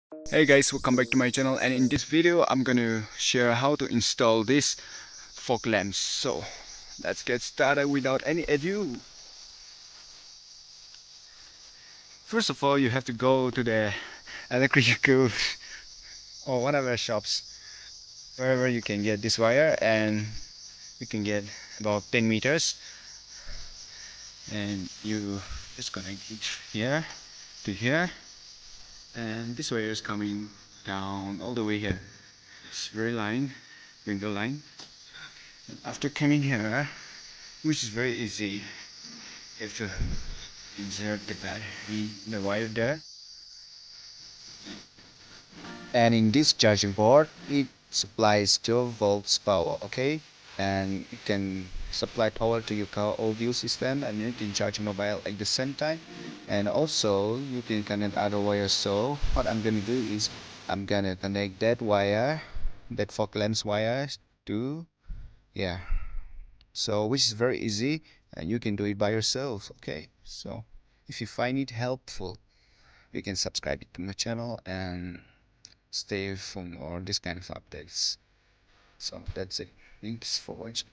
Hey guys, welcome back to my channel, and in this video I'm gonna share how to install this fog lamps. So let's get started without any ado. First of all, you have to go to the electrical or whatever shops wherever you can get this wire, and you can get about 10 meters, and you just connect it here to here, and this wire is coming down all the way here. It's very line, single line. After coming here, which is very easy, you have to insert the battery, the wire there, and in this charging port it supplies 12 volts power. Okay, and it can supply power to your car audio system, and you can charge mobile at the same time, and also you can connect other wires. So what I'm gonna do is I'm gonna connect that wire, that fog lamps wire, to, yeah, so which is very easy, and you can do it by yourself. Okay, so if you find it helpful, you can subscribe to my channel and stay for more this kind of updates. So that's it. Thanks for watching.